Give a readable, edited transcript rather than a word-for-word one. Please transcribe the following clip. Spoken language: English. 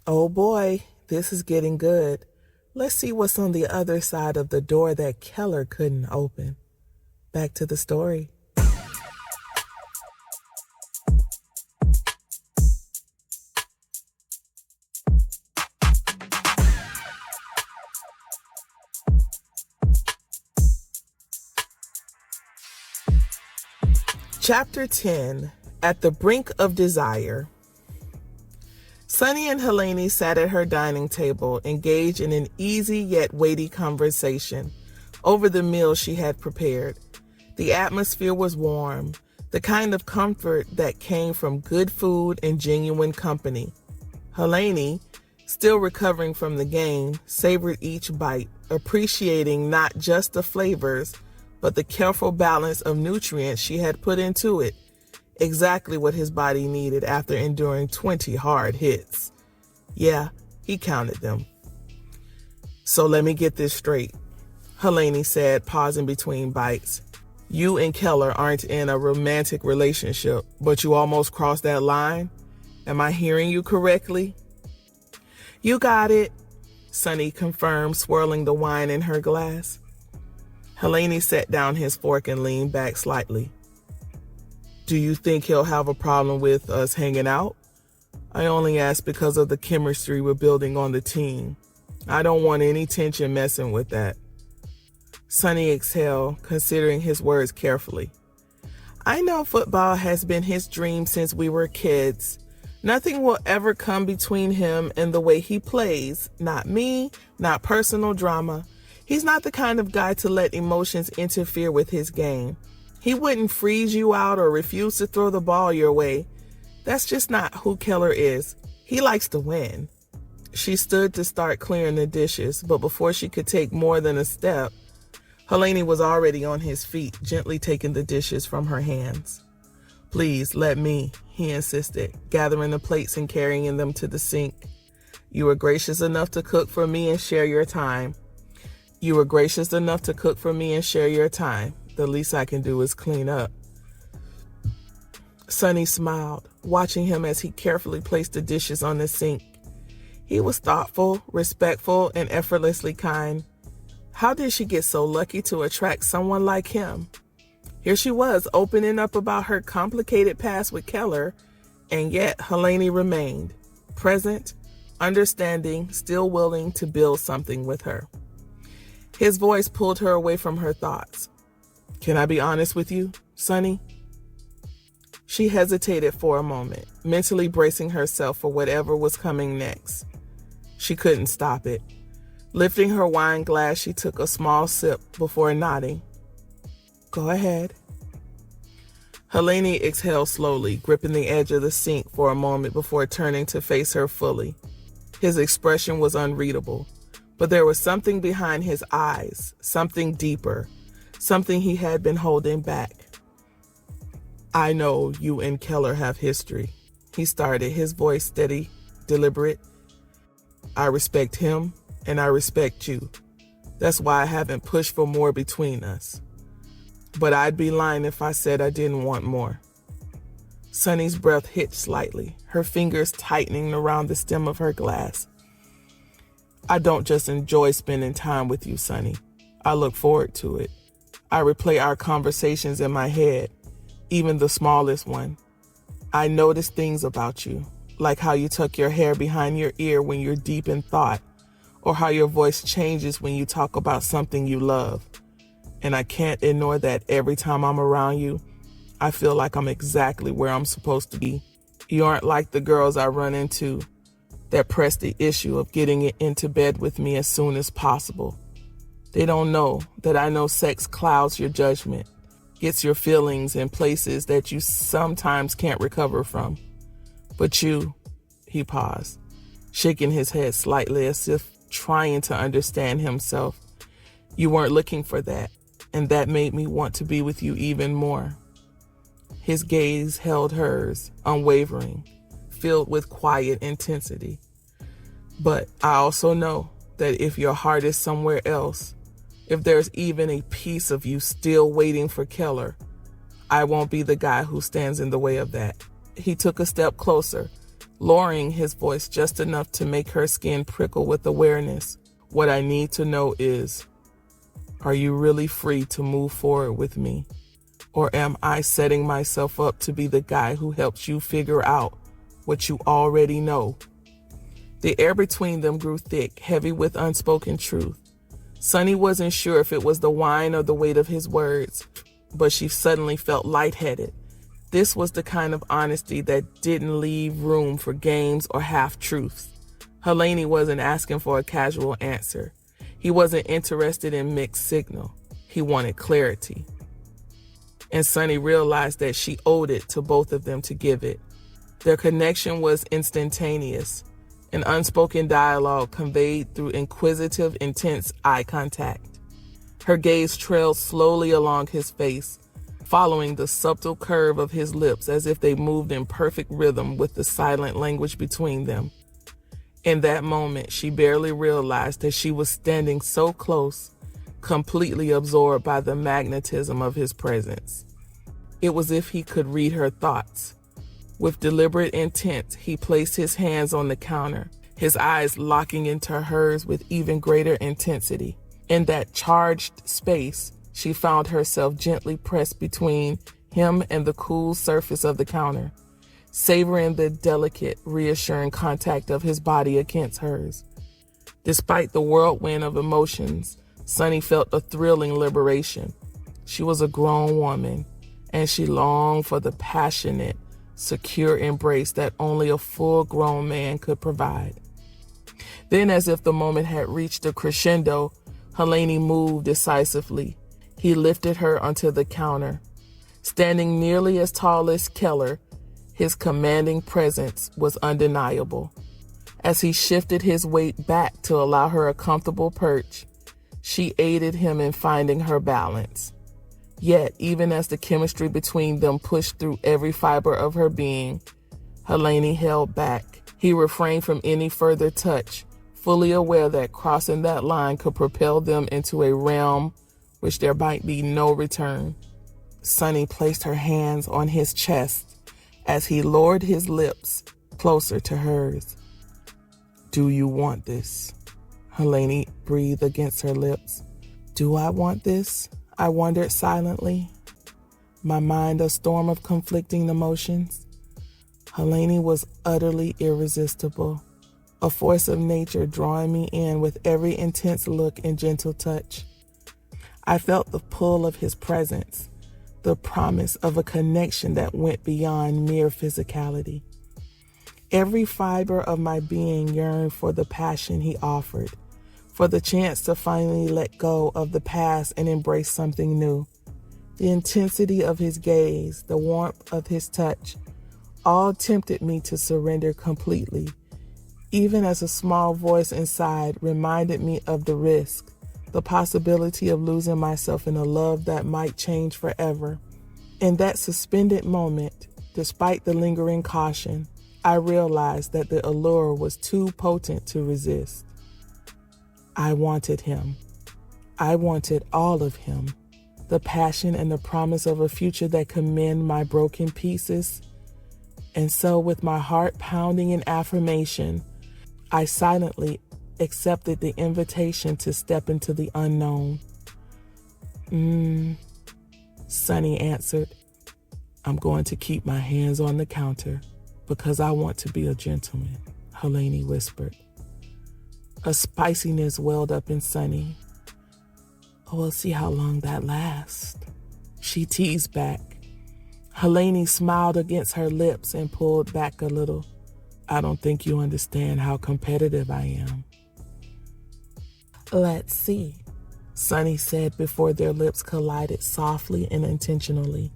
Oh boy, this is getting good. Let's see what's on the other side of the door that Keller couldn't open. Back to the story. Chapter 10, At the Brink of Desire. Sunny and Hillaney sat at her dining table, engaged in an easy yet weighty conversation over the meal she had prepared. The atmosphere was warm, the kind of comfort that came from good food and genuine company. Hillaney, still recovering from the game, savored each bite, appreciating not just the flavors, but the careful balance of nutrients she had put into it, exactly what his body needed after enduring 20 hard hits. Yeah, he counted them. So let me get this straight, Hillaney said, pausing between bites. You and Keller aren't in a romantic relationship, but you almost crossed that line? Am I hearing you correctly? You got it, Sunny confirmed, swirling the wine in her glass. Hillaney set down his fork and leaned back slightly. Do you think he'll have a problem with us hanging out? I only ask because of the chemistry we're building on the team. I don't want any tension messing with that. Sunny exhaled, considering his words carefully. I know football has been his dream since we were kids. Nothing will ever come between him and the way he plays. Not me, not personal drama. He's not the kind of guy to let emotions interfere with his game. He wouldn't freeze you out or refuse to throw the ball your way. That's just not who Keller is. He likes to win. She stood to start clearing the dishes, but before she could take more than a step, Hillaney was already on his feet, gently taking the dishes from her hands. Please, let me, he insisted, gathering the plates and carrying them to the sink. You were gracious enough to cook for me and share your time. The least I can do is clean up. Sunny smiled, watching him as he carefully placed the dishes on the sink. He was thoughtful, respectful, and effortlessly kind. How did she get so lucky to attract someone like him? Here she was, opening up about her complicated past with Keller, and yet Hillaney remained, present, understanding, still willing to build something with her. His voice pulled her away from her thoughts. Can I be honest with you, Sunny? She hesitated for a moment, mentally bracing herself for whatever was coming next. She couldn't stop it. Lifting her wine glass, she took a small sip before nodding. Go ahead. Hillaney exhaled slowly, gripping the edge of the sink for a moment before turning to face her fully. His expression was unreadable, but there was something behind his eyes, something deeper, something he had been holding back. I know you and Keller have history, he started, his voice steady, deliberate. I respect him, and I respect you. That's why I haven't pushed for more between us. But I'd be lying if I said I didn't want more. Sunny's breath hitched slightly, her fingers tightening around the stem of her glass. I don't just enjoy spending time with you, Sunny. I look forward to it. I replay our conversations in my head, even the smallest one. I notice things about you, like how you tuck your hair behind your ear when you're deep in thought, or how your voice changes when you talk about something you love. And I can't ignore that every time I'm around you. I feel like I'm exactly where I'm supposed to be. You aren't like the girls I run into that press the issue of getting into bed with me as soon as possible. They don't know that I know sex clouds your judgment, gets your feelings in places that you sometimes can't recover from. But you, he paused, shaking his head slightly as if trying to understand himself. You weren't looking for that, and that made me want to be with you even more. His gaze held hers, unwavering, filled with quiet intensity. But I also know that if your heart is somewhere else, if there's even a piece of you still waiting for Keller, I won't be the guy who stands in the way of that. He took a step closer, lowering his voice just enough to make her skin prickle with awareness. What I need to know is, are you really free to move forward with me? Or am I setting myself up to be the guy who helps you figure out what you already know? The air between them grew thick, heavy with unspoken truth. Sunny wasn't sure if it was the wine or the weight of his words, but she suddenly felt lightheaded. This was the kind of honesty that didn't leave room for games or half-truths. Hillaney wasn't asking for a casual answer. He wasn't interested in mixed signal. He wanted clarity. And Sunny realized that she owed it to both of them to give it. Their connection was instantaneous, an unspoken dialogue conveyed through inquisitive, intense eye contact. Her gaze trailed slowly along his face, following the subtle curve of his lips as if they moved in perfect rhythm with the silent language between them. In that moment, she barely realized that she was standing so close, completely absorbed by the magnetism of his presence. It was as if he could read her thoughts. With deliberate intent, he placed his hands on the counter, his eyes locking into hers with even greater intensity. In that charged space, she found herself gently pressed between him and the cool surface of the counter, savoring the delicate, reassuring contact of his body against hers. Despite the whirlwind of emotions, Sunny felt a thrilling liberation. She was a grown woman, and she longed for the passionate, secure embrace that only a full-grown man could provide. Then, as if the moment had reached a crescendo, Hillaney moved decisively. He lifted her onto the counter. Standing nearly as tall as Keller, his commanding presence was undeniable. As he shifted his weight back to allow her a comfortable perch, she aided him in finding her balance. Yet, even as the chemistry between them pushed through every fiber of her being, Hillaney held back. He refrained from any further touch, fully aware that crossing that line could propel them into a realm which there might be no return. Sunny placed her hands on his chest as he lowered his lips closer to hers. "Do you want this?" Hillaney breathed against her lips. "Do I want this?" I wondered silently, my mind a storm of conflicting emotions. Hillaney was utterly irresistible, a force of nature drawing me in with every intense look and gentle touch. I felt the pull of his presence, the promise of a connection that went beyond mere physicality. Every fiber of my being yearned for the passion he offered, for the chance to finally let go of the past and embrace something new. The intensity of his gaze, the warmth of his touch, all tempted me to surrender completely, even as a small voice inside reminded me of the risk, the possibility of losing myself in a love that might change forever. In that suspended moment, despite the lingering caution, I realized that the allure was too potent to resist. I wanted him. I wanted all of him. The passion and the promise of a future that could mend my broken pieces. And so, with my heart pounding in affirmation, I silently accepted the invitation to step into the unknown. Sunny answered. "I'm going to keep my hands on the counter because I want to be a gentleman," Hillaney whispered. A spiciness welled up in Sunny. "We'll see how long that lasts," she teased back. Hillaney smiled against her lips and pulled back a little. "I don't think you understand how competitive I am." "Let's see," Sunny said before their lips collided softly and intentionally.